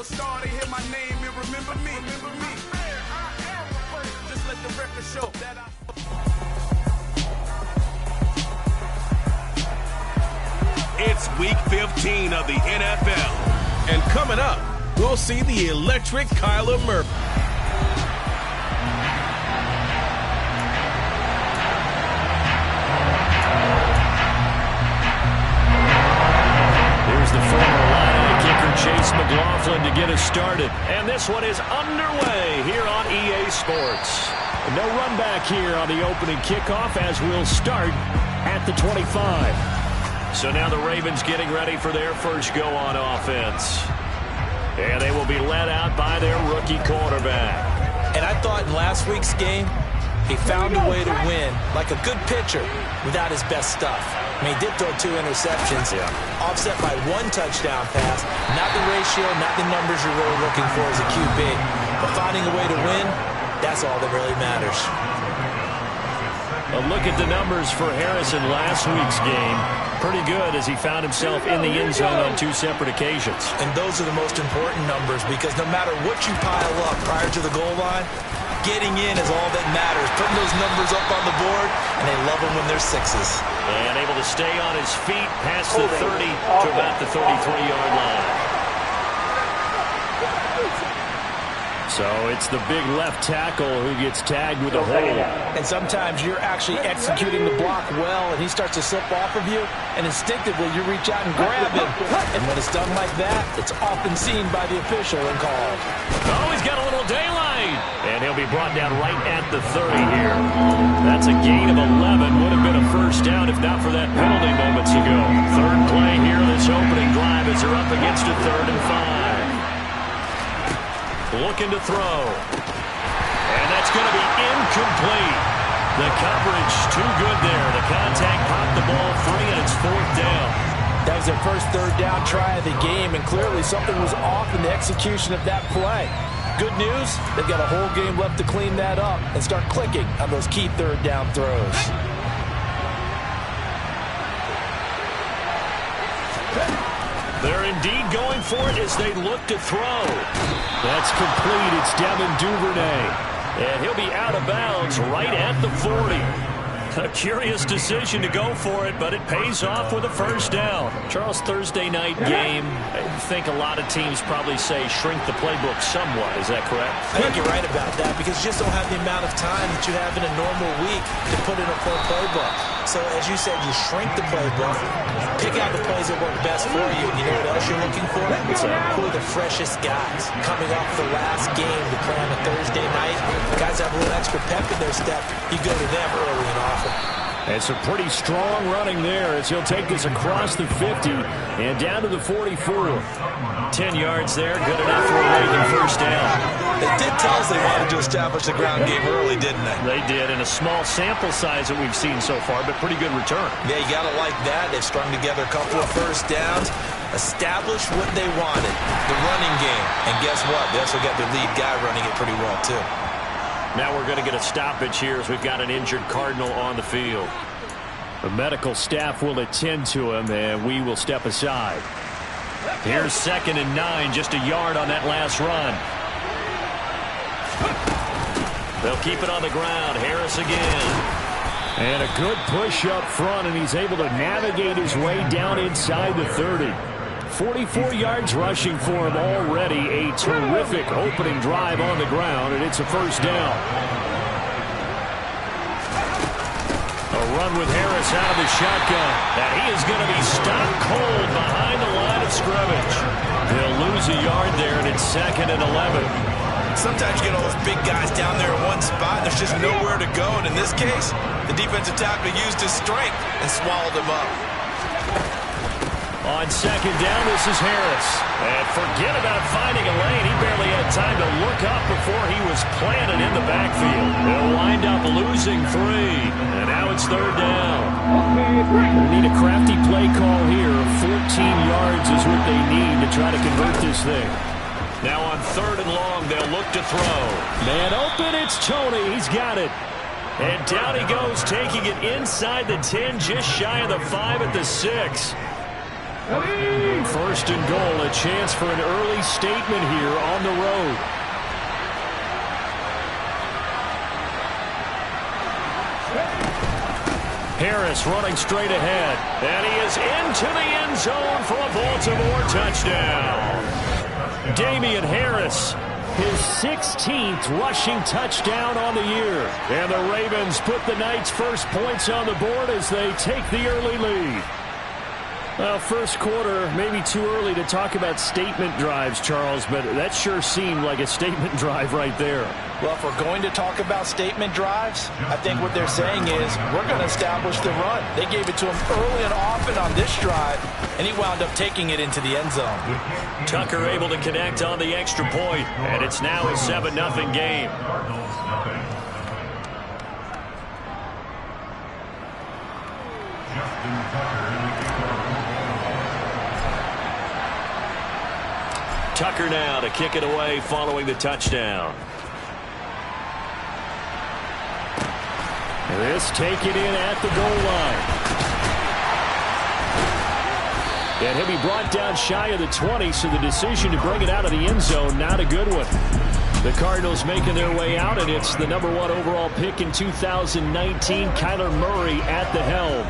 superstar, they hear my name and remember me. Just let the record show that It's week 15 of the NFL. And coming up, we'll see the electric Kyler Murray. Here's the former Illini kicker Chase McLaughlin to get us started. And this one is underway here on EA Sports. No run back here on the opening kickoff as we'll start at the 25. So now the Ravens getting ready for their first go on offense. And they will be led out by their rookie quarterback. And I thought in last week's game, he found a way to win like a good pitcher without his best stuff. I mean, he did throw 2 interceptions, offset by 1 touchdown pass. Not the ratio, not the numbers you're really looking for as a QB. But finding a way to win, that's all that really matters. A look at the numbers for Harrison last week's game. Pretty good as he found himself in the end zone on 2 separate occasions. And those are the most important numbers because no matter what you pile up prior to the goal line, getting in is all that matters. Putting those numbers up on the board, and they love them when they're 6s. And able to stay on his feet past the 30 to about the 33-yard line. So it's the big left tackle who gets tagged with a hold. And sometimes you're actually executing the block well, and he starts to slip off of you, and instinctively you reach out and grab him. And when it's done like that, it's often seen by the official and called. Oh, he's got a little daylight. And he'll be brought down right at the 30 here. That's a gain of 11. Would have been a first down if not for that penalty moments ago. Third play here this opening drive as they're up against a 3rd and 5. Looking to throw. And that's going to be incomplete. The coverage too good there. The contact popped the ball free, and it's 4th down. That was their first 3rd down try of the game, and clearly something was off in the execution of that play. Good news, they've got a whole game left to clean that up and start clicking on those key 3rd down throws. They're indeed going for it as they look to throw. That's complete. It's Devin Duvernay. And he'll be out of bounds right at the 40. A curious decision to go for it, but it pays off with a first down. Charles, Thursday night game, I think a lot of teams probably say shrink the playbook somewhat. Is that correct? I think you're right about that because you just don't have the amount of time that you have in a normal week to put in a full playbook. So as you said, you shrink the playbook, pick out the plays that work best for you. And you know what else you're looking for? Who are the freshest guys coming off the last game to play on a Thursday night? Guys have a little extra pep in their step. You go to them early and often. And some pretty strong running there as he'll take this across the 50 and down to the 44. 10 yards there, good enough for a Reagan first down. They did tell us they wanted to establish the ground game early, didn't they? They did, in a small sample size that we've seen so far, but pretty good return. Yeah, you got to like that. They've strung together a couple of first downs, established what they wanted, the running game. And guess what? They also got their lead guy running it pretty well, too. Now we're going to get a stoppage here as we've got an injured Cardinal on the field. The medical staff will attend to him, and we will step aside. Here's 2nd and 9, just a yard on that last run. They'll keep it on the ground. Harris again. And a good push up front, and he's able to navigate his way down inside the 30. 44 yards rushing for him already. A terrific opening drive on the ground, and it's a first down. A run with Harris out of the shotgun. And he is going to be stopped cold behind the line of scrimmage. They'll lose a yard there, and it's 2nd and 11. Sometimes you get all those big guys down there in one spot, and there's just nowhere to go. And in this case, the defensive tackle used his strength and swallowed him up. On 2nd down, this is Harris. And forget about finding a lane. He barely had time to look up before he was planted in the backfield. They'll wind up losing 3. And now it's 3rd down. They need a crafty play call here. 14 yards is what they need to try to convert this thing. Now on 3rd and long, they'll look to throw. Man open, it's Tony. He's got it. And down he goes, taking it inside the 10, just shy of the 5 at the 6. First and goal, a chance for an early statement here on the road. Harris running straight ahead, and he is into the end zone for a Baltimore touchdown. Damian Harris, his 16th rushing touchdown on the year. And the Ravens put the Knights' first points on the board as they take the early lead. Well, first quarter, maybe too early to talk about statement drives, Charles, but that sure seemed like a statement drive right there. Well, if we're going to talk about statement drives, I think what they're saying is we're going to establish the run. They gave it to him early and often on this drive, and he wound up taking it into the end zone. Tucker able to connect on the extra point, and it's now a 7-0 game. Tucker now to kick it away following the touchdown. This taken in at the goal line. And he'll be brought down shy of the 20, so the decision to bring it out of the end zone, not a good one. The Cardinals making their way out, and it's the #1 overall pick in 2019, Kyler Murray at the helm.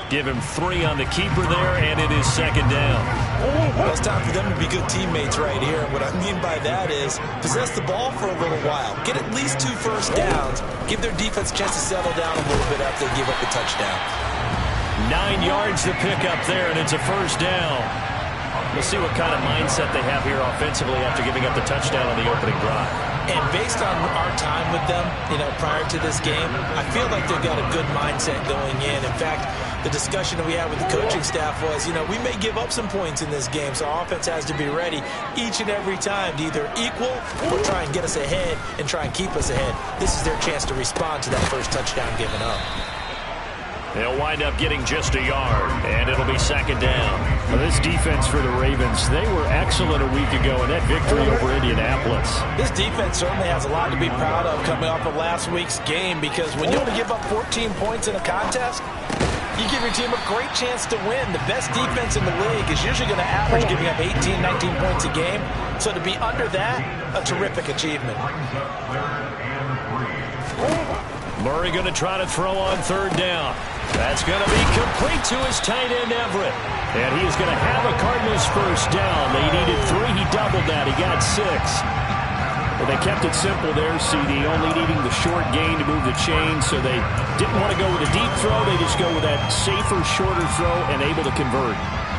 Give him 3 on the keeper there, and it is second down. Well, it's time for them to be good teammates right here. What I mean by that is possess the ball for a little while. Get at least 2 first downs. Give their defense a chance to settle down a little bit after they give up the touchdown. 9 yards to pick up there, and it's a first down. We'll see what kind of mindset they have here offensively after giving up the touchdown on the opening drive. And based on our time with them, prior to this game, I feel like they've got a good mindset going in. In fact, the discussion that we had with the coaching staff was, we may give up some points in this game, so our offense has to be ready each and every time to either equal or try and get us ahead and try and keep us ahead. This is their chance to respond to that first touchdown given up. They'll wind up getting just a yard, and it'll be second down. Well, this defense for the Ravens, they were excellent a week ago in that victory over Indianapolis. This defense certainly has a lot to be proud of coming off of last week's game, because when you only give up 14 points in a contest, you give your team a great chance to win. The best defense in the league is usually going to average giving up 18, 19 points a game. So to be under that, a terrific achievement. Murray going to try to throw on third down. That's going to be complete to his tight end, Everett. And he is going to have a Cardinals first down. They needed 3. He doubled that. He got 6. Well, they kept it simple there, CD, only needing the short gain to move the chain, so they didn't want to go with a deep throw. They just go with that safer, shorter throw and able to convert.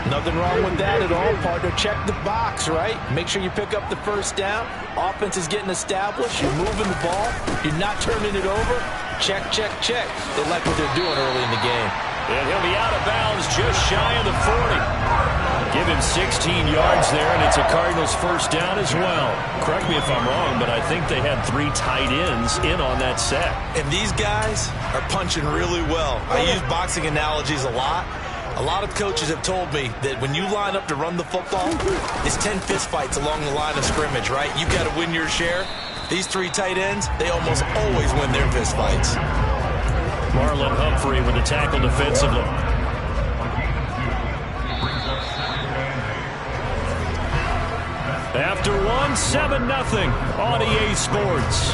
Nothing wrong with that at all, partner. Check the box, right? Make sure you pick up the first down. Offense is getting established. You're moving the ball. You're not turning it over. Check, check, check. They like what they're doing early in the game. And he'll be out of bounds just shy of the 40. Give him 16 yards there, and it's a Cardinals first down as well. Correct me if I'm wrong, but I think they had 3 tight ends in on that set. And these guys are punching really well. I use boxing analogies a lot. A lot of coaches have told me that when you line up to run the football, it's 10 fistfights along the line of scrimmage, right? You've got to win your share. These 3 tight ends, they almost always win their fistfights. Marlon Humphrey with the tackle defensively. After 1, 7-0 on EA Sports.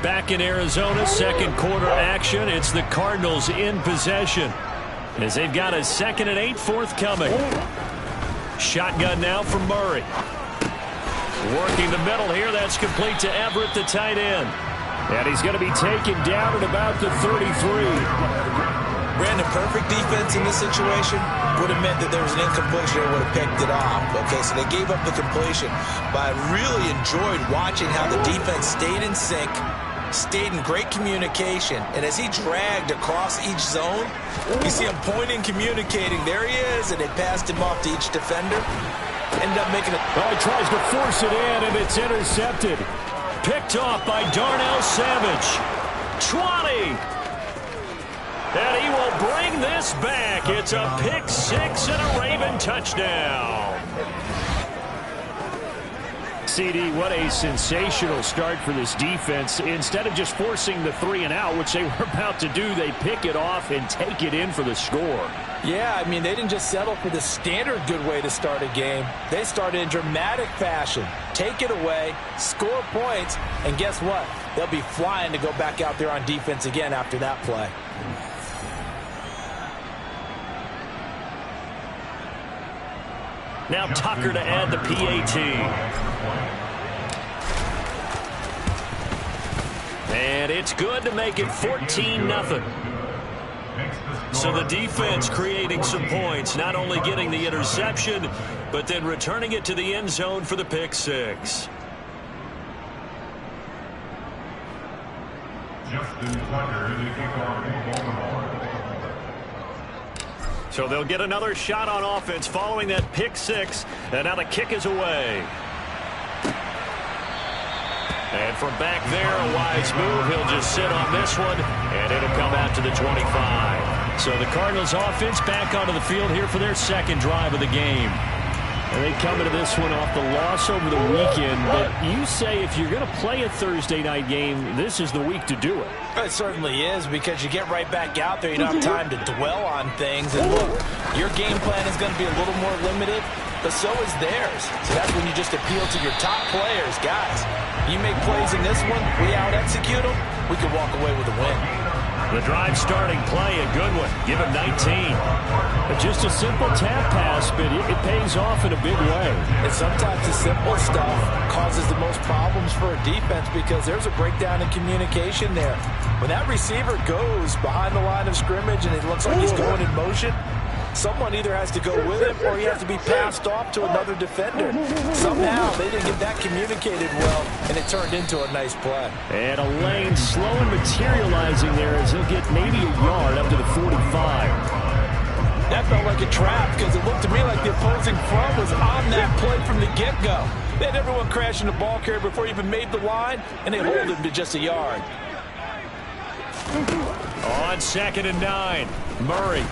Back in Arizona, second quarter action. It's the Cardinals in possession as they've got a 2nd and 8 forthcoming. Shotgun now from Murray. Working the middle here. That's complete to Everett, the tight end. And he's going to be taken down at about the 33. Brandon, perfect defense in this situation would have meant that there was an incompletion and would have picked it off. Okay, so they gave up the completion. But I really enjoyed watching how the defense stayed in sync, stayed in great communication, and as he dragged across each zone, you see him pointing, communicating. There he is, and they passed him off to each defender. Ended up making it. Oh, he tries to force it in, and it's intercepted. Picked off by Darnell Savage. 20. And he will bring this back. It's a pick 6 and a Raven touchdown. CD, what a sensational start for this defense. Instead of just forcing the 3 and out, which they were about to do, they pick it off and take it in for the score. Yeah, I mean, they didn't just settle for the standard good way to start a game. They started in dramatic fashion. Take it away, score points, and guess what? They'll be flying to go back out there on defense again after that play. Now Tucker to add the PAT. And it's good to make it 14-0. So the defense creating some points, not only getting the interception, but then returning it to the end zone for the pick six. So they'll get another shot on offense following that pick six. And now the kick is away. And from back there, a wise move. He'll just sit on this one, and it'll come out to the 25. So the Cardinals offense back onto the field here for their second drive of the game. And they come into this one off the loss over the weekend. But you say if you're going to play a Thursday night game, this is the week to do it. It certainly is, because you get right back out there. You don't have time to dwell on things. And look, your game plan is going to be a little more limited, but so is theirs. So that's when you just appeal to your top players. Guys, you make plays in this one, we out-execute them, we can walk away with a win. The drive starting play, a good one. Give him 19. Just a simple tap pass, but it pays off in a big way. And sometimes the simple stuff causes the most problems for a defense because there's a breakdown in communication there. When that receiver goes behind the line of scrimmage and it looks like he's going in motion, someone either has to go with him or he has to be passed off to another defender. Somehow they didn't get that communicated well, and it turned into a nice play. And a lane slow and materializing there as he'll get maybe a yard up to the 45. That felt like a trap because it looked to me like the opposing front was on that play from the get-go. They had everyone crashing the ball carrier before he even made the line, and they hold him to just a yard. On 2nd and 9, Murray.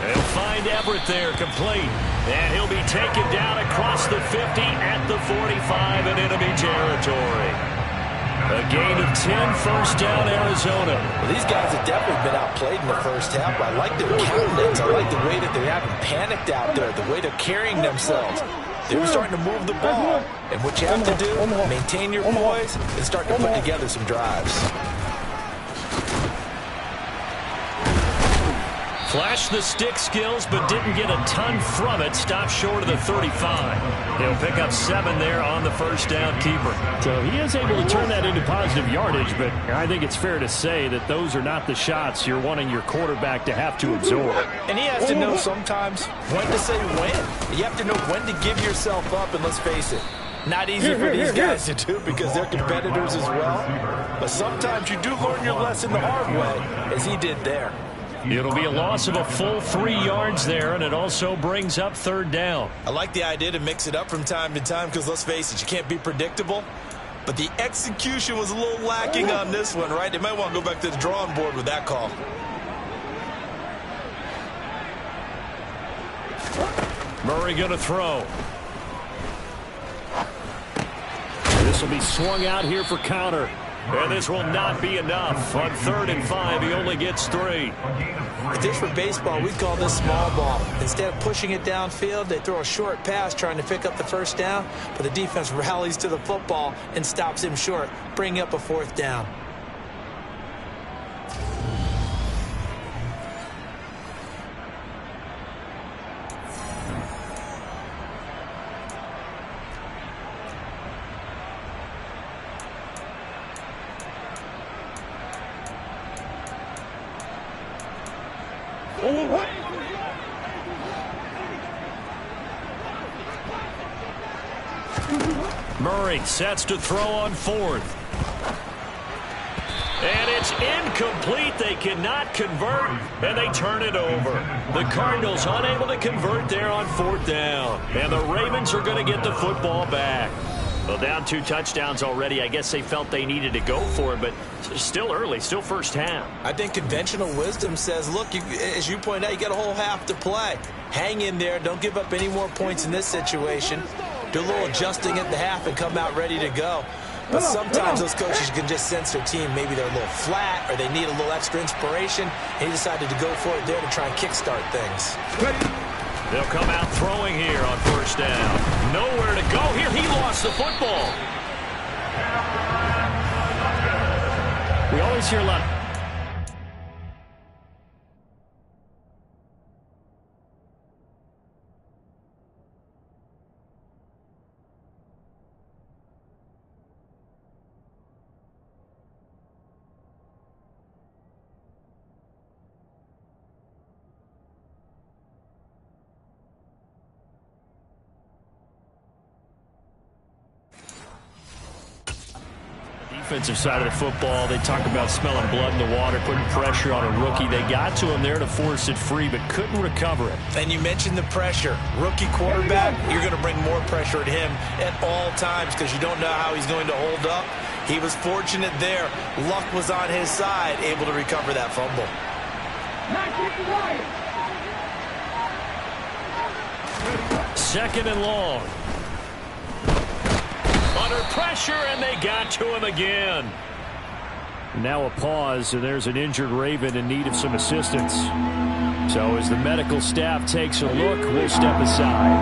They'll find Everett there, complete. And he'll be taken down across the 50 at the 45 in enemy territory. A gain of 10, first down, Arizona. Well, these guys have definitely been outplayed in the first half. I like their countenance. I like the way that they haven't panicked out there, the way they're carrying themselves. They're starting to move the ball. And what you have to do, maintain your poise and start to put together some drives. Flashed the stick skills, but didn't get a ton from it. Stopped short of the 35. He'll pick up 7 there on the first down keeper. So he is able to turn that into positive yardage, but I think it's fair to say that those are not the shots you're wanting your quarterback to have to absorb. And he has to know sometimes when to say when. You have to know when to give yourself up, and let's face it, not easy for these guys to do because they're competitors as well. But sometimes you do learn your lesson the hard way, as he did there. It'll be a loss of a full 3 yards there, and it also brings up 3rd down. I like the idea to mix it up from time to time because, let's face it, you can't be predictable. But the execution was a little lacking on this one, right? They might want to go back to the drawing board with that call. Murray going to throw. This will be swung out here for counter. And this will not be enough. On 3rd and 5, he only gets 3. If this were baseball, we'd call this small ball. Instead of pushing it downfield, they throw a short pass trying to pick up the first down, but the defense rallies to the football and stops him short, bringing up a 4th down. Murray sets to throw on 4th. And it's incomplete. They cannot convert, and they turn it over. The Cardinals unable to convert there on 4th down. And the Ravens are going to get the football back. Well, down 2 touchdowns already. I guess they felt they needed to go for it, but still early, still first half. I think conventional wisdom says, look, as you point out, you got a whole half to play. Hang in there. Don't give up any more points in this situation. do a little adjusting at the half and come out ready to go. But sometimes those coaches can just sense their team. Maybe they're a little flat or they need a little extra inspiration. And he decided to go for it there to try and kickstart things. They'll come out throwing here on first down. Nowhere to go here. He lost the football. We always hear a lot. Defensive side of the football, they talk about smelling blood in the water, putting pressure on a rookie. They got to him there to force it free, but couldn't recover it. And you mentioned the pressure. Rookie quarterback, you're going to bring more pressure at him at all times because you don't know how he's going to hold up. He was fortunate there. Luck was on his side, able to recover that fumble. Second and long. Under pressure, and they got to him again. Now a pause, and there's an injured Raven in need of some assistance. So as the medical staff takes a look, we'll step aside.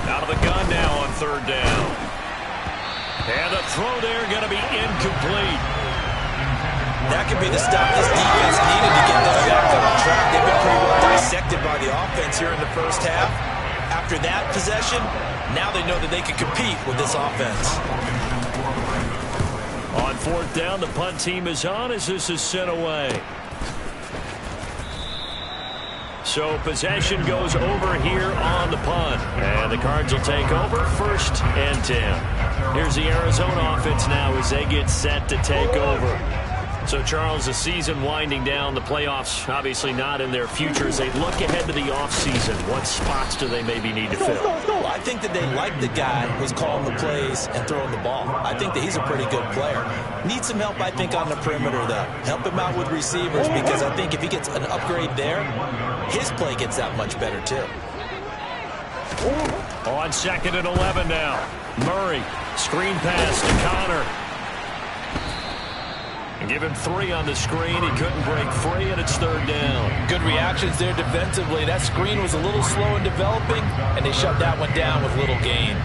Out of the gun now on third down. And the throw there going to be incomplete. That could be the stop this defense needed to get them back on track. They've been pretty well dissected by the offense here in the first half. After that possession, now they know that they can compete with this offense. On fourth down, the punt team is on as this is sent away. So possession goes over here on the punt. And the Cards will take over first and 10. Here's the Arizona offense now as they get set to take over. So, Charles, the season winding down, the playoffs obviously not in their future. As they look ahead to the offseason, what spots do they maybe need to fill? Well, I think that they like the guy who's calling the plays and throwing the ball. I think that he's a pretty good player. Needs some help, I think, on the perimeter, though. Help him out with receivers because I think if he gets an upgrade there, his play gets that much better, too. On second and 11 now. Murray, screen pass to Connor. Give him 3 on the screen. He couldn't break free, and it's third down. Good reactions there defensively. That screen was a little slow in developing, and they shut that one down with little gain.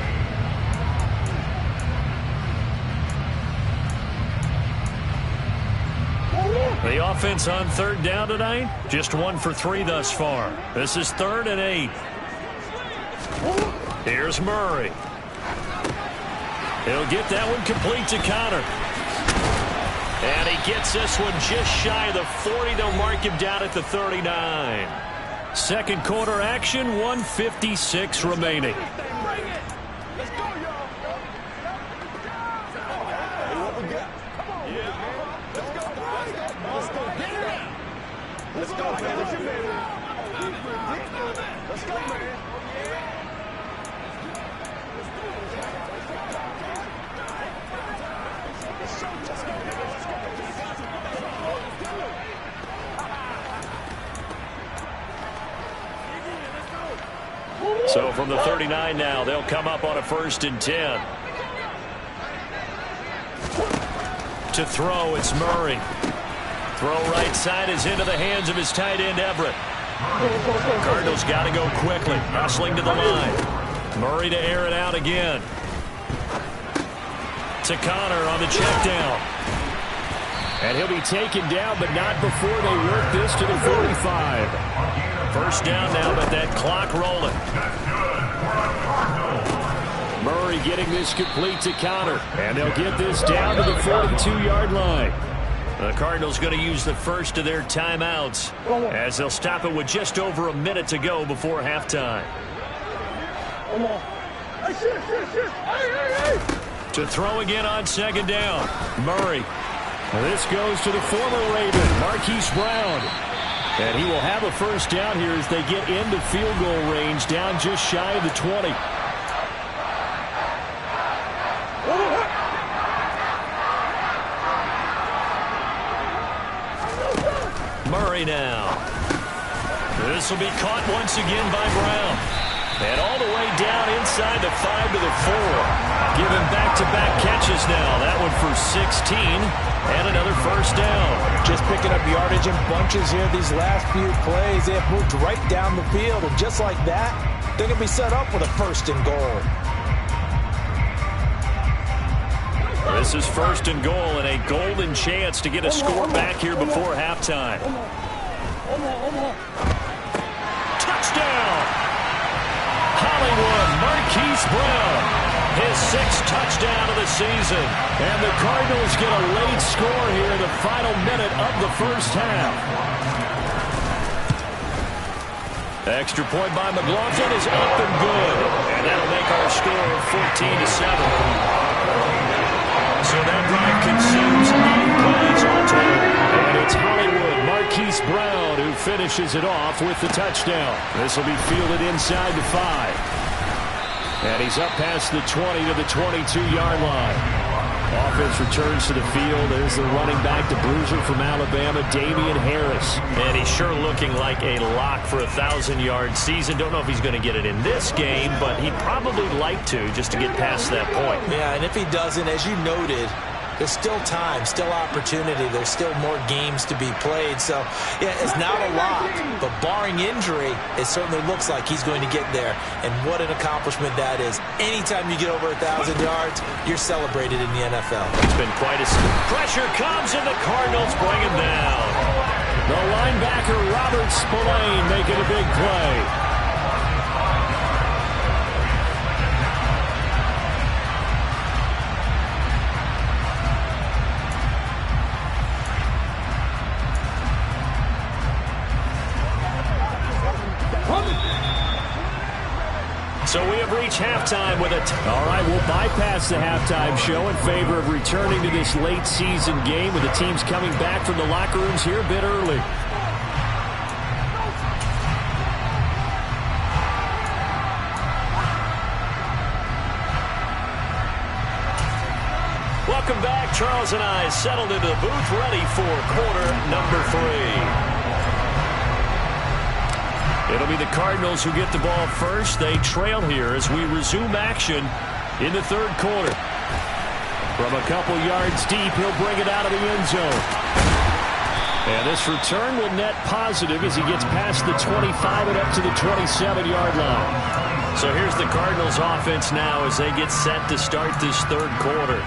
The offense on third down tonight, just 1 for 3 thus far. This is 3rd and 8. Here's Murray. He'll get that one complete to Connor. And he gets this one just shy of the 40. They'll mark him down at the 39. Second quarter action, 1:56 remaining. So from the 39 now, they'll come up on a 1st and 10. To throw, it's Murray. Throw right side is into the hands of his tight end, Everett. Cardinals got to go quickly, hustling to the line. Murray to air it out again. To Connor on the check down. And he'll be taken down, but not before they work this to the 45. First down now, but that clock rolling. Murray getting this complete to Connor. And they'll get this down to the 42-yard line. The Cardinals going to use the first of their timeouts as they'll stop it with just over a minute to go before halftime. To throw again on second down. Murray. This goes to the former Raven, Marquise Brown. And he will have a first down here as they get into field goal range, down just shy of the 20. Murray now. This will be caught once again by Brown. And all the way down inside the 5 to the 4. Giving back-to-back catches now. That one for 16 and another first down. Just picking up yardage in bunches here these last few plays. They have moved right down the field. And just like that, they're going to be set up with a first and goal. This is first and goal and a golden chance to get a score back here before halftime. Touchdown! Hollywood Marquise Brown, his 6th touchdown of the season. And the Cardinals get a late score here in the final minute of the first half. Extra point by McLaughlin is up and good. And that'll make our score 14-7. So that drive consumes 9 plays all total. And it's Hollywood Marquise Brown who finishes it off with the touchdown. This will be fielded inside the 5. And he's up past the 20 to the 22-yard line. Offense returns to the field. There's the running back, the bruiser from Alabama, Damian Harris. And he's sure looking like a lock for a 1,000-yard season. Don't know if he's going to get it in this game, but he'd probably like to just to get past that point. Yeah, and if he doesn't, as you noted, there's still time, still opportunity. There's still more games to be played. So, yeah, it's not a lock. But barring injury, it certainly looks like he's going to get there. And what an accomplishment that is. Anytime you get over 1,000 yards, you're celebrated in the NFL. It's been quite a... Pressure comes, and the Cardinals bring him down. The linebacker, Robert Spillane, making a big play. So we have reached halftime with it. All right, we'll bypass the halftime show in favor of returning to this late season game with the teams coming back from the locker rooms here a bit early. Welcome back. Charles and I settled into the booth, ready for quarter number 3. It'll be the Cardinals who get the ball first. They trail here as we resume action in the third quarter. From a couple yards deep, he'll bring it out of the end zone. And this return will net positive as he gets past the 25 and up to the 27-yard line. So here's the Cardinals offense now as they get set to start this third quarter.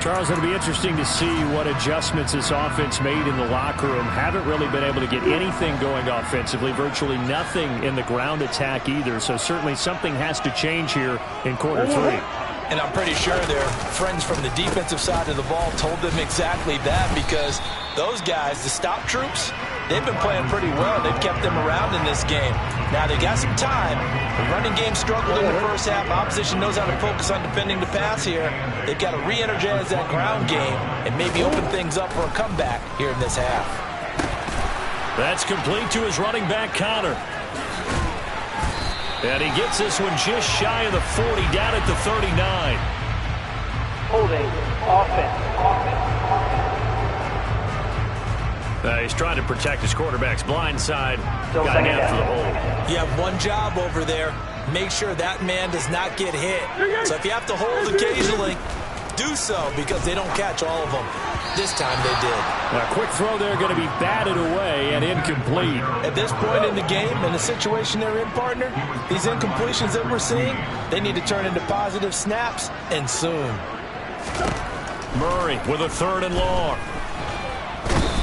Charles, it'll be interesting to see what adjustments this offense made in the locker room. Haven't really been able to get anything going offensively, virtually nothing in the ground attack either. So certainly something has to change here in quarter 3. And I'm pretty sure their friends from the defensive side of the ball told them exactly that, because those guys, the stop troops, they've been playing pretty well. They've kept them around in this game. Now they got some time. The running game struggled in the first half. Opposition knows how to focus on defending the pass here. They've got to re-energize that ground game and maybe open things up for a comeback here in this half. That's complete to his running back, Connor. And he gets this one just shy of the 40, down at the 39. Holding offense. He's trying to protect his quarterback's blind side. Got him for the hold. You have one job over there. Make sure that man does not get hit. So if you have to hold occasionally, do so, because they don't catch all of them. This time they did. A quick throw there going to be batted away and incomplete. At this point in the game, in the situation they're in, partner, these incompletions that we're seeing, they need to turn into positive snaps, and soon. Murray with a 3rd and long.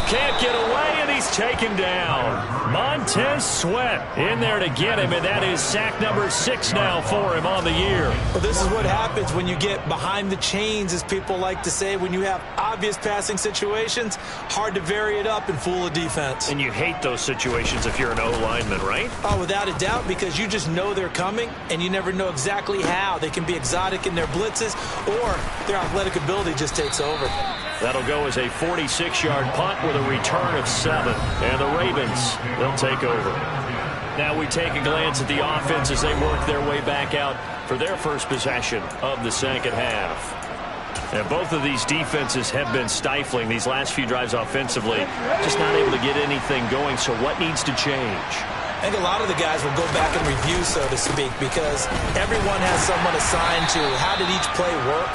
Can't get away, and he's taken down. Montez Sweat in there to get him, and that is sack number 6 now for him on the year. Well, this is what happens when you get behind the chains, as people like to say. When you have obvious passing situations, hard to vary it up and fool a defense. And you hate those situations if you're an O-lineman, right? Oh, without a doubt, because you just know they're coming, and you never know exactly how. They can be exotic in their blitzes, or their athletic ability just takes over. That'll go as a 46-yard punt with a return of 7. And the Ravens, they'll take over. Now we take a glance at the offense as they work their way back out for their first possession of the second half. And both of these defenses have been stifling these last few drives offensively. Just not able to get anything going, so what needs to change? I think a lot of the guys will go back and review, so to speak, because everyone has someone assigned to how did each play work.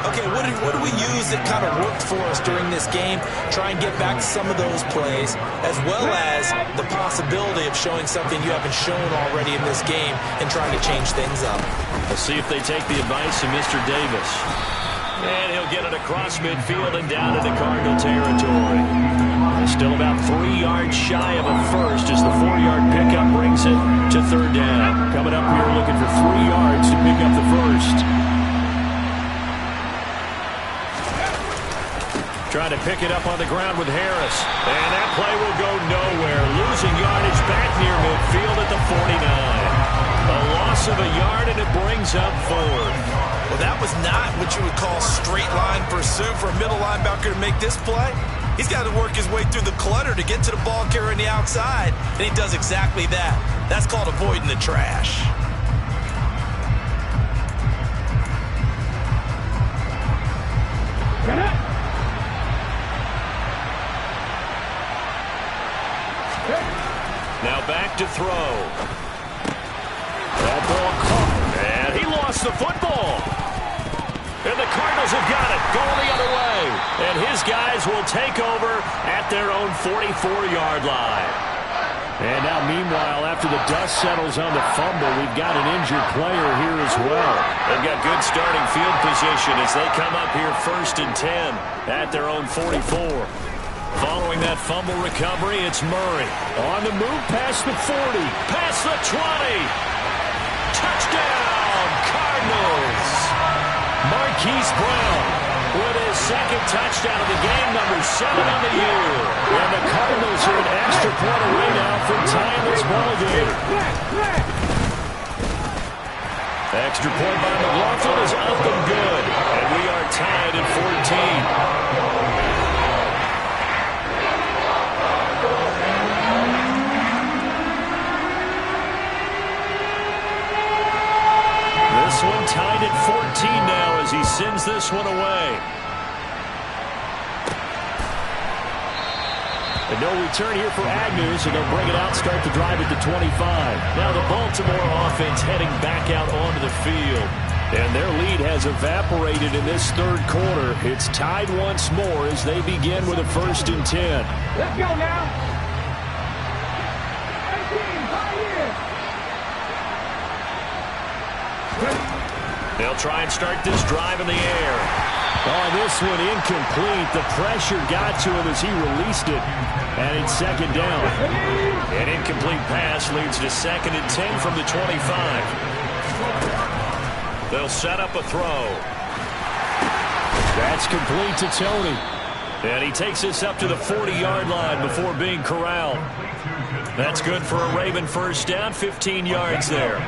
Okay, what do we use that kind of worked for us during this game? Try and get back to some of those plays, as well as the possibility of showing something you haven't shown already in this game and trying to change things up. Let's see if they take the advice of Mr. Davis. And he'll get it across midfield and down into Cardinal territory. Still about 3 yards shy of a first as the 4-yard pickup brings it to third down. Coming up here looking for 3 yards to pick up the first. Trying to pick it up on the ground with Harris. And that play will go nowhere. Losing yardage back near midfield at the 49. A loss of a yard, and it brings up fourth. Well, that was not what you would call straight line pursuit for a middle linebacker to make this play. He's got to work his way through the clutter to get to the ball carrier on the outside, and he does exactly that. That's called avoiding the trash. Now back to throw. That ball caught, and he lost the football. And the Cardinals have got it, going the other way. And his guys will take over at their own 44-yard line. And now, meanwhile, after the dust settles on the fumble, we've got an injured player here as well. They've got good starting field position as they come up here 1st and 10 at their own 44. Following that fumble recovery, it's Murray. On the move past the 40, past the 20. Touchdown, Cardinals! Marquise Brown with his second touchdown of the game, number 7 on the year. And the Cardinals are an extra point away now from tying this ball game. Extra point by McLaughlin is up and good. And we are tied at 14. This one tied at 14 now as he sends this one away. And no return here for Agnew, so they'll bring it out, start the drive at the 25. Now the Baltimore offense heading back out onto the field. And their lead has evaporated in this third quarter. It's tied once more as they begin with a 1st and 10. Let's go now. They'll try and start this drive in the air. Oh, this one incomplete. The pressure got to him as he released it. And it's 2nd down. An incomplete pass leads to 2nd and 10 from the 25. They'll set up a throw. That's complete to Tony. And he takes this up to the 40-yard line before being corralled. That's good for a Raven 1st down, 15 yards there.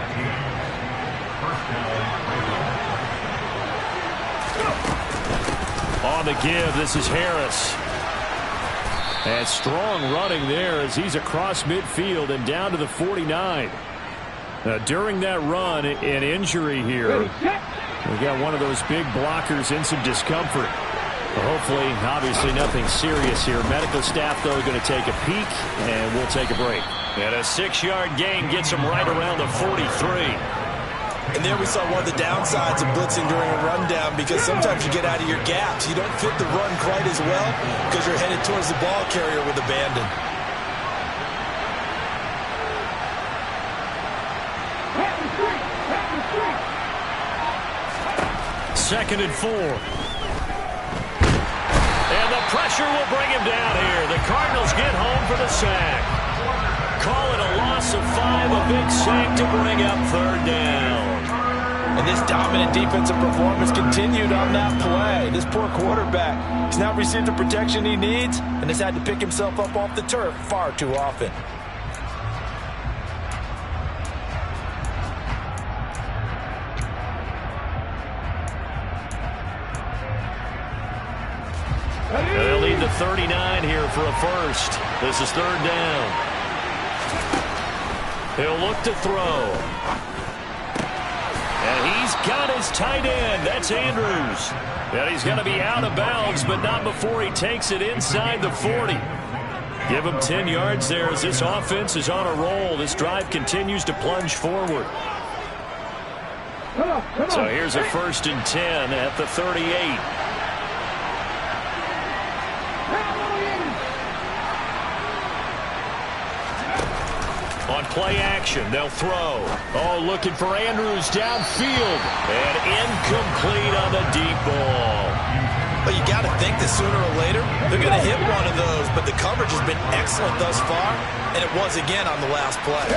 On the give, this is Harris. And strong running there as he's across midfield and down to the 49. During that run, an injury here. We've got one of those big blockers in some discomfort. Hopefully, obviously nothing serious here. Medical staff, though, going to take a peek, and we'll take a break. And a 6-yard gain gets him right around the 43. And there we saw one of the downsides of blitzing during a rundown, because sometimes you get out of your gaps. You don't fit the run quite as well because you're headed towards the ball carrier with abandon. Second and 4. And the pressure will bring him down here. The Cardinals get home for the sack. Call it a loss of 5, a big sack to bring up 3rd down. And this dominant defensive performance continued on that play. This poor quarterback, he's not received the protection he needs and has had to pick himself up off the turf far too often. They'll lead the 39 here for a first. This is 3rd down. He'll look to throw. And he's got his tight end. That's Andrews. And he's going to be out of bounds, but not before he takes it inside the 40. Give him 10 yards there as this offense is on a roll. This drive continues to plunge forward. So here's a 1st and 10 at the 38. On play action, they'll throw. Oh, looking for Andrews downfield. And incomplete on the deep ball. But you got to think that sooner or later, they're going to hit one of those. But the coverage has been excellent thus far, and it was again on the last play.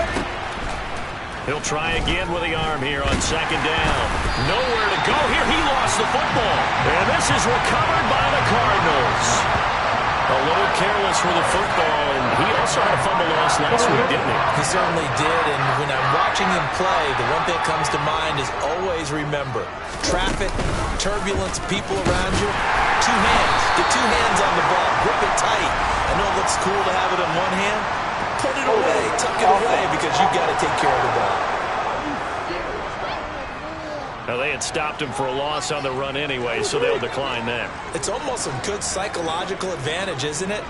He'll try again with the arm here on 2nd down. Nowhere to go here. He lost the football. And this is recovered by the Cardinals. A little careless with the football, and he also had a fumble loss last week, didn't he? He certainly did, and when I'm watching him play, the one thing that comes to mind is always remember, traffic, turbulence, people around you, 2 hands. Get 2 hands on the ball. Grip it tight. I know it looks cool to have it in one hand. Put it away. Tuck it away because you've got to take care of the ball. Now, they had stopped him for a loss on the run anyway, so they'll decline that. It's almost a good psychological advantage, isn't it?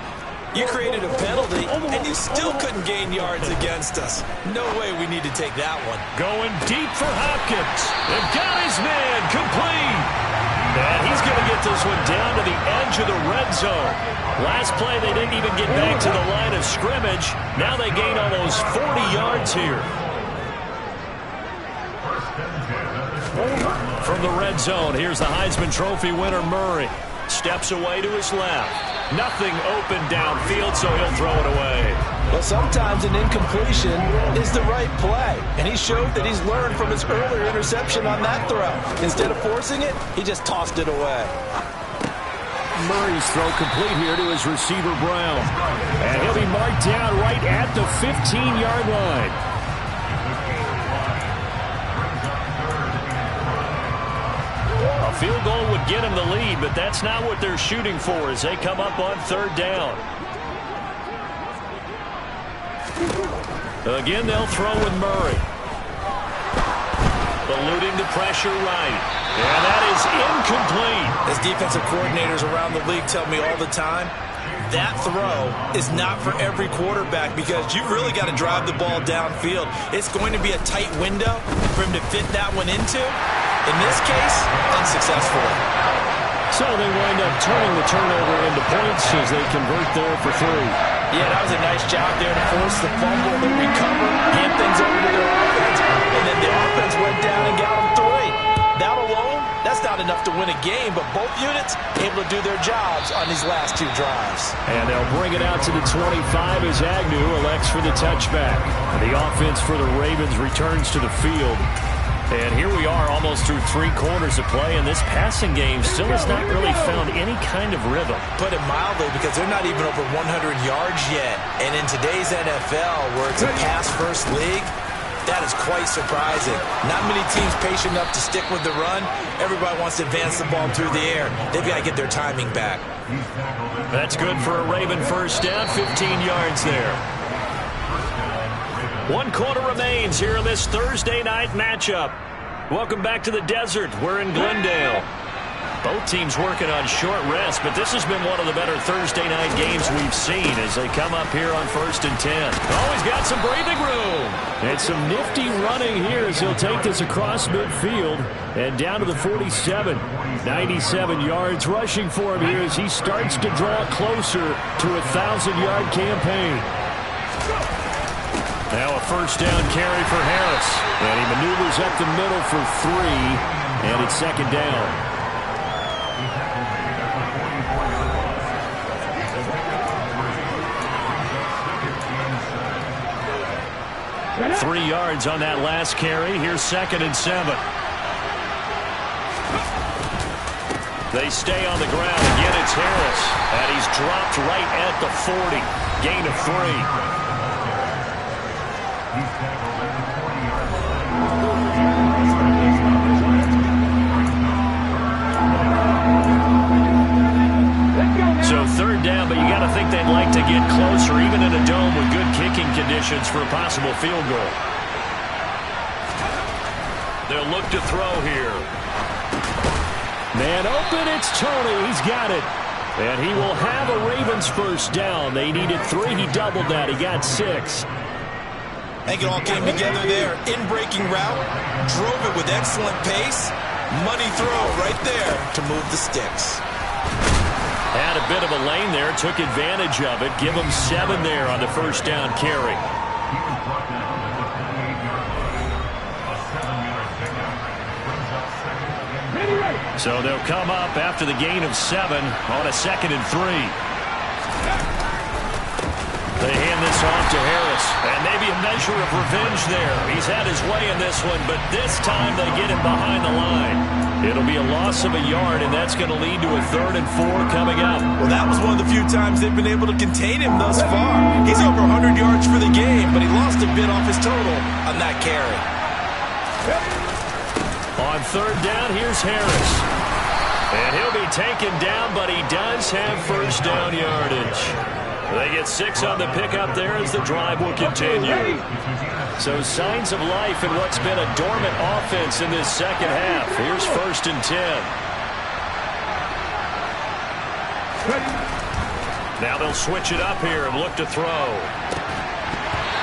You created a penalty, and you still couldn't gain yards against us. No way we need to take that one. Going deep for Hopkins. They've got his man complete. And he's going to get this one down to the edge of the red zone. Last play, they didn't even get back to the line of scrimmage. Now they gain almost 40 yards here. From the red zone, here's the Heisman Trophy winner, Murray. Steps away to his left. Nothing open downfield, so he'll throw it away. Well, sometimes an incompletion is the right play, and he showed that he's learned from his earlier interception on that throw. Instead of forcing it, he just tossed it away. Murray's throw complete here to his receiver, Brown. And he'll be marked down right at the 15-yard line. A field goal would get him the lead, but that's not what they're shooting for as they come up on 3rd down. Again, they'll throw with Murray. Eluding the pressure right. And that is incomplete. As defensive coordinators around the league tell me all the time, that throw is not for every quarterback because you've really got to drive the ball downfield. It's going to be a tight window for him to fit that one into. In this case, unsuccessfully. So they wind up turning the turnover into points as they convert there for 3. Yeah, that was a nice job there to force the fumble, then recover, hand things over to their offense, and then the offense went down and got them 3. That alone, that's not enough to win a game, but both units able to do their jobs on these last 2 drives. And they'll bring it out to the 25 as Agnew elects for the touchback. The offense for the Ravens returns to the field. And here we are almost through 3 quarters of play, and this passing game still has not really found any kind of rhythm. Put it mildly, because they're not even over 100 yards yet. And in today's NFL, where it's a pass-first league, that is quite surprising. Not many teams patient enough to stick with the run. Everybody wants to advance the ball through the air. They've got to get their timing back. That's good for a Raven 1st down, 15 yards there. 1 quarter remains here in this Thursday night matchup. Welcome back to the desert. We're in Glendale. Both teams working on short rest, but this has been one of the better Thursday night games we've seen as they come up here on 1st and 10. Always got some breathing room. And some nifty running here as he'll take this across midfield and down to the 47. 97 yards rushing for him here as he starts to draw closer to a 1,000-yard campaign. Now a 1st down carry for Harris. And he maneuvers up the middle for 3. And it's 2nd down. Three yards on that last carry. Here's 2nd and 7. They stay on the ground. Again, it's Harris. And he's dropped right at the 40. Gain of 3. So 3rd down, but you got to think they'd like to get closer, even in a dome with good kicking conditions for a possible field goal. They'll look to throw here. Man open, it's Tony. He's got it. And he will have a Ravens first down. They needed 3. He doubled that. He got 6. I think it all came together there. In-breaking route, drove it with excellent pace. Money throw right there to move the sticks. Had a bit of a lane there, took advantage of it. Give him 7 there on the first down carry. So they'll come up after the gain of 7 on a 2nd and 3. They hand this off to Harris, and maybe a measure of revenge there. He's had his way in this one, but this time they get him behind the line. It'll be a loss of a yard, and that's going to lead to a 3rd and 4 coming up. Well, that was one of the few times they've been able to contain him thus far. He's over 100 yards for the game, but he lost a bit off his total on that carry. On 3rd down, here's Harris. And he'll be taken down, but he does have first down yardage. They get 6 on the pickup there as the drive will continue. So signs of life in what's been a dormant offense in this second half. Here's 1st and 10. Now they'll switch it up here and look to throw.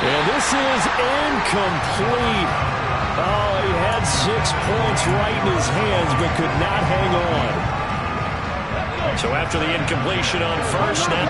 And this is incomplete. Oh, he had 6 points right in his hands but could not hang on. So after the incompletion on first, now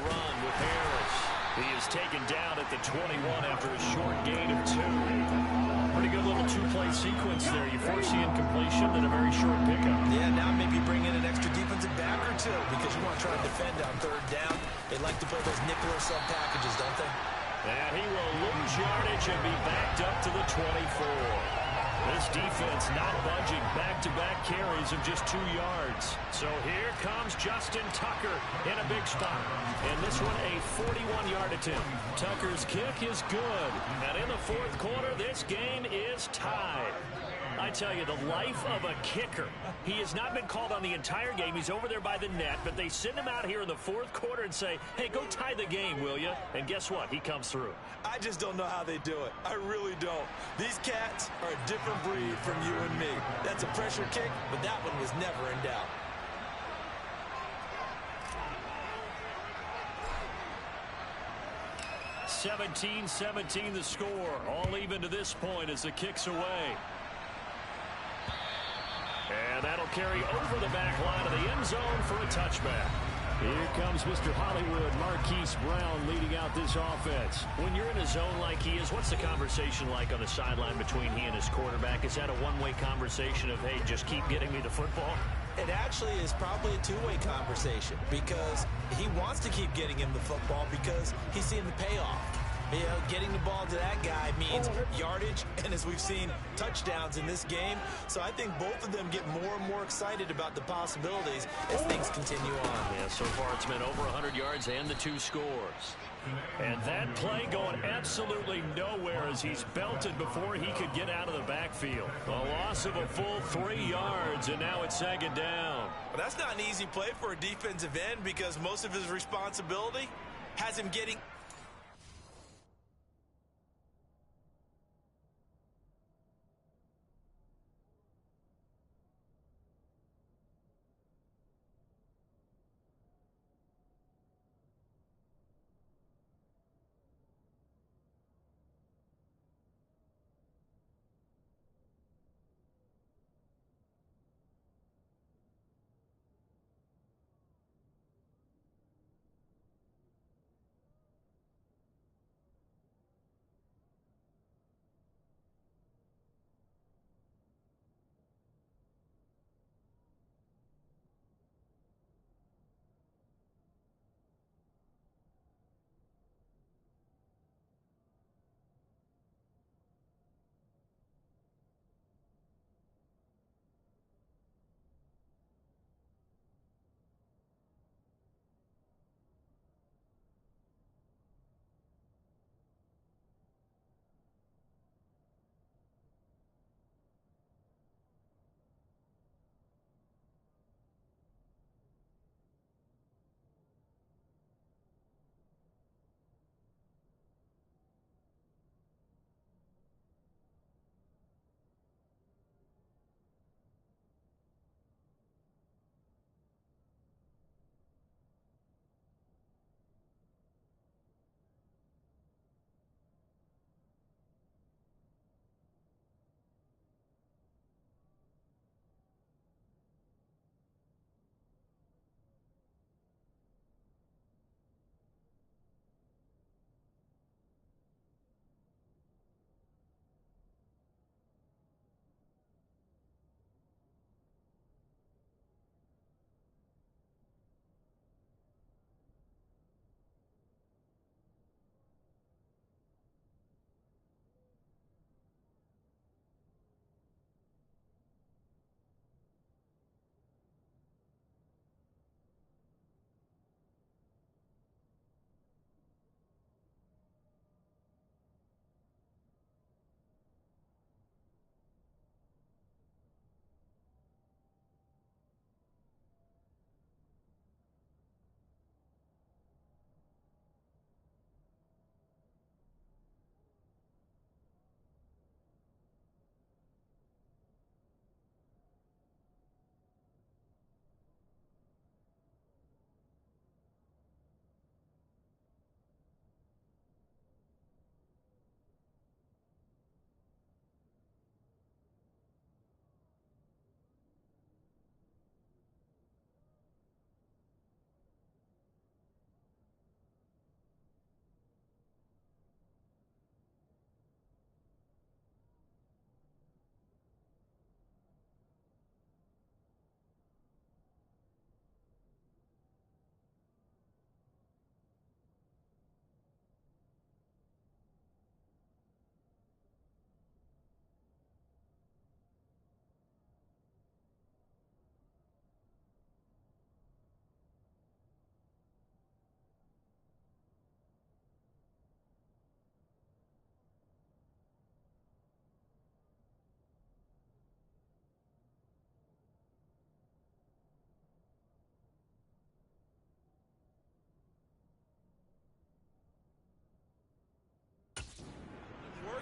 run with Harris. He is taken down at the 21 after a short gain of 2. Pretty good little two-play sequence there. You force the incompletion and a very short pickup. Yeah, now maybe bring in an extra defensive back or two because you want to try to defend on third down. They like to play those nickel or sub packages, don't they? And he will lose yardage and be backed up to the 24. This defense not budging, back-to-back carries of just 2 yards. So here comes Justin Tucker in a big spot. And this one a 41-yard attempt. Tucker's kick is good. And in the fourth quarter, this game is tied. I tell you, the life of a kicker. He has not been called on the entire game. He's over there by the net, but they send him out here in the fourth quarter and say, hey, go tie the game, will you? And guess what? He comes through. I just don't know how they do it. I really don't. These cats are a different breed from you and me. That's a pressure kick, but that one was never in doubt. (17-17) the score. All even to this point as the kick's away. And that'll carry over the back line of the end zone for a touchback. Here comes Mr. Hollywood, Marquise Brown, leading out this offense. When you're in a zone like he is, what's the conversation like on the sideline between he and his quarterback? Is that a one-way conversation of, hey, just keep getting me the football? It actually is probably a two-way conversation because he wants to keep getting him the football because he's seeing the payoff. You know, getting the ball to that guy means yardage, and as we've seen, touchdowns in this game. So I think both of them get more and more excited about the possibilities as things continue on. Yeah, so far it's been over 100 yards and the 2 scores. And that play going absolutely nowhere as he's belted before he could get out of the backfield. A loss of a full 3 yards, and now it's second down. Well, that's not an easy play for a defensive end because most of his responsibility has him getting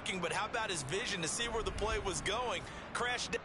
working, but how about his vision to see where the play was going? Crashed down.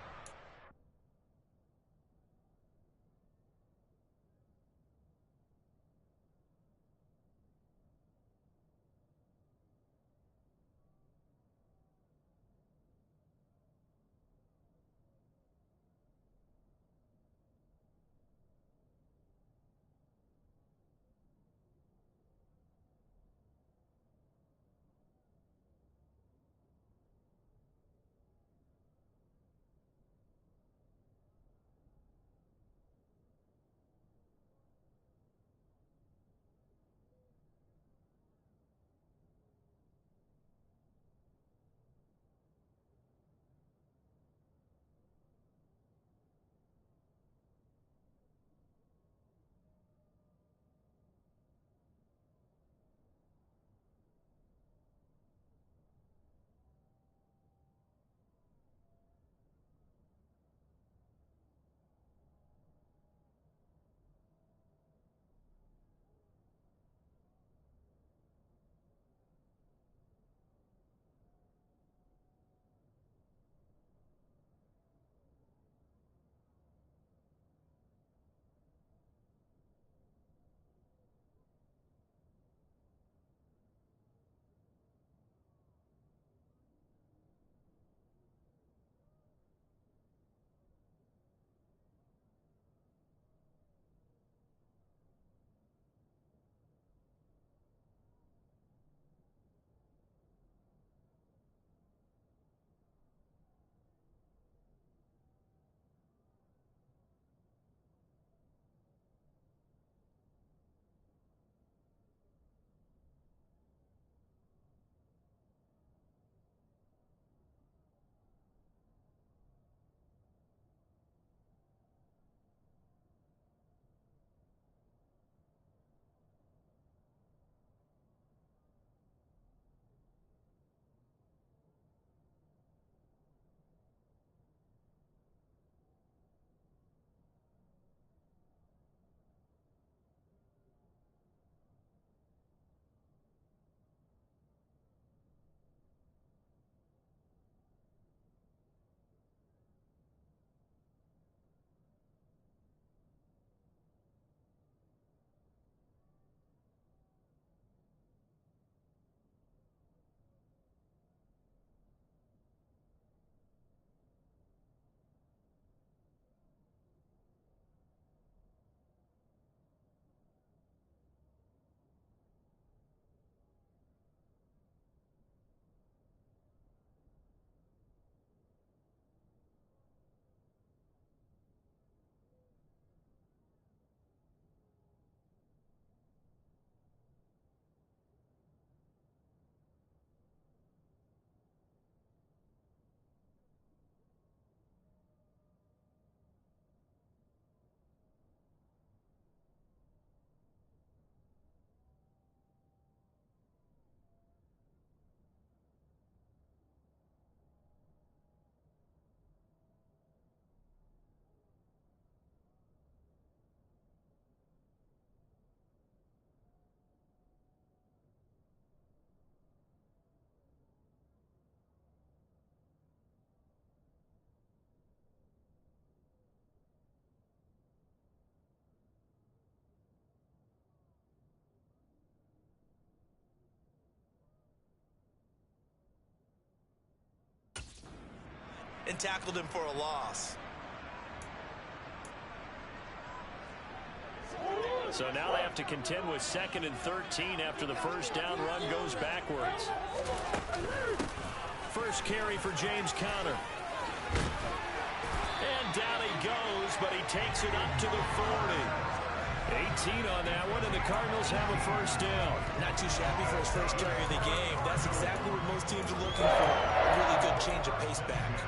And tackled him for a loss. So now they have to contend with 2nd and 13 after the first down run goes backwards. First carry for James Conner. And down he goes, but he takes it up to the 40. 18 on that one, and the Cardinals have a first down. Not too shabby for his first carry of the game. That's exactly what most teams are looking for. A really good change of pace back.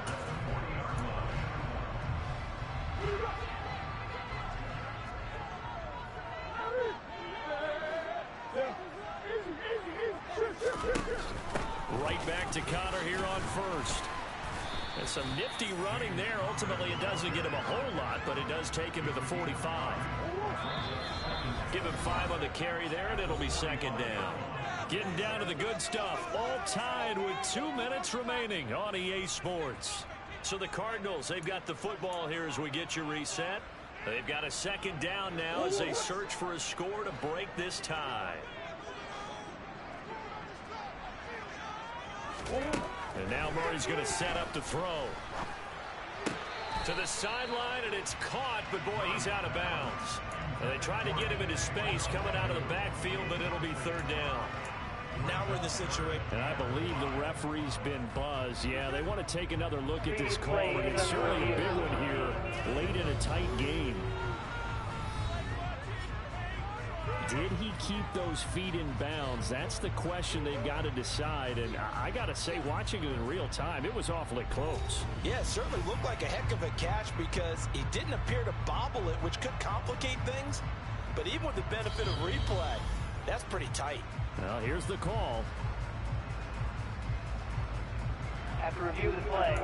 Right back to Conner here on first. And some nifty running there. Ultimately, it doesn't get him a whole lot, but it does take him to the 45. Give him 5 on the carry there, and it'll be 2nd down. Getting down to the good stuff, all tied with 2 minutes remaining on EA Sports. So the Cardinals, they've got the football here as we get you reset. They've got a second down now as they search for a score to break this tie. And now Murray's going to set up to throw. To the sideline, and it's caught, but boy, he's out of bounds. And they try to get him into space coming out of the backfield, but it'll be third down. Now we're in the situation. And I believe the referee's been buzzed. Yeah, they want to take another look at this call, and it's certainly a big one here late in a tight game. Did he keep those feet in bounds? That's the question they've got to decide. And I got to say, watching it in real time, it was awfully close. Yeah, it certainly looked like a heck of a catch because he didn't appear to bobble it, which could complicate things. But even with the benefit of replay, that's pretty tight. Well, here's the call. After review of the play,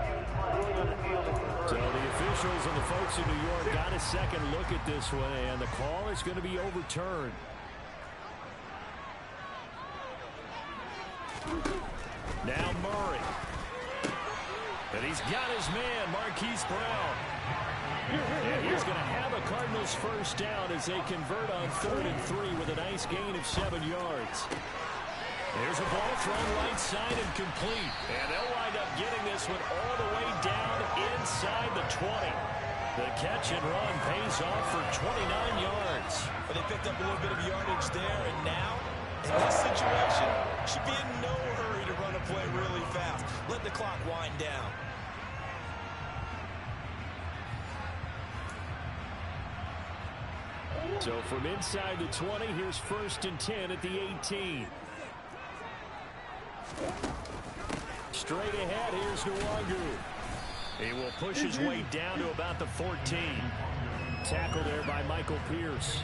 ruling on the field is confirmed. So the officials and the folks in New York got a second look at this one, and the call is going to be overturned. Now Murray. And he's got his man, Marquise Brown. And he's going to have a Cardinals first down as they convert on 3rd and 3 with a nice gain of 7 yards. There's a ball thrown right side and complete. And they'll wind up getting this one all the way down inside the 20. The catch and run pays off for 29 yards. But they picked up a little bit of yardage there, and now, in this situation, should be in no hurry to run a play really fast. Let the clock wind down. So from inside the 20, here's 1st and 10 at the 18. Straight ahead, here's Nwangu. He will push his way down to about the 14. Tackle there by Michael Pierce.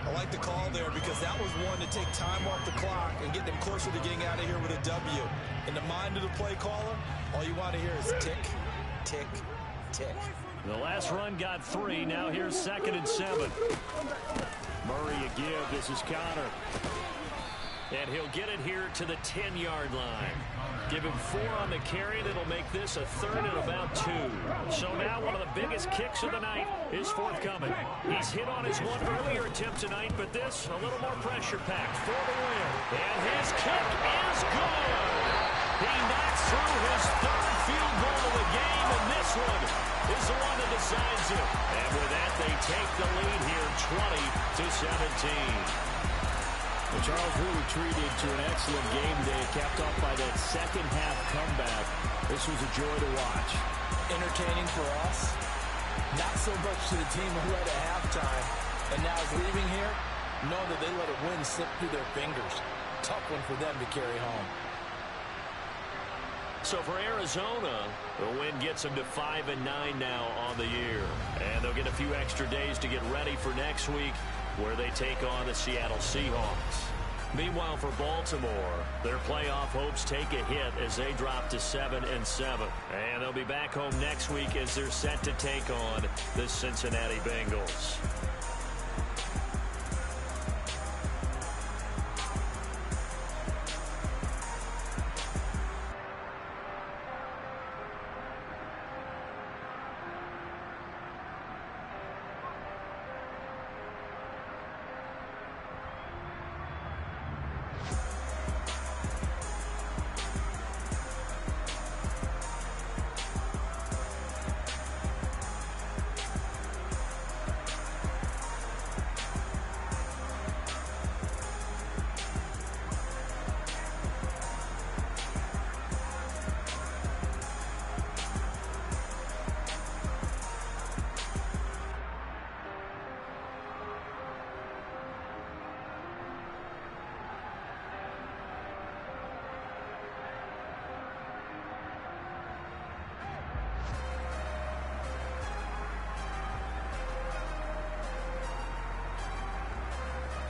I like the call there because that was one to take time off the clock and get them closer to getting out of here with a W. In the mind of the play caller, all you want to hear is tick, tick, tick. The last run got 3. Now here's 2nd and 7. Murray a give. This is Connor. And he'll get it here to the 10-yard line. Give him 4 on the carry. That'll make this a 3rd and about 2. So now one of the biggest kicks of the night is forthcoming. He's hit on his one earlier attempt tonight, but this a little more pressure-packed for the win. And his kick is good. He knocks through his 3rd field goal of the game, and this one is the one that decides it. And with that, they take the lead here 20-17. Well, Charles, really treated to an excellent game day, capped off by that second-half comeback. This was a joy to watch. Entertaining for us, not so much to the team who led at halftime, and now is leaving here, knowing that they let a win slip through their fingers. Tough one for them to carry home. So for Arizona, the win gets them to 5-9 now on the year. And they'll get a few extra days to get ready for next week, where they take on the Seattle Seahawks. Meanwhile, for Baltimore, their playoff hopes take a hit as they drop to 7-7. And they'll be back home next week as they're set to take on the Cincinnati Bengals.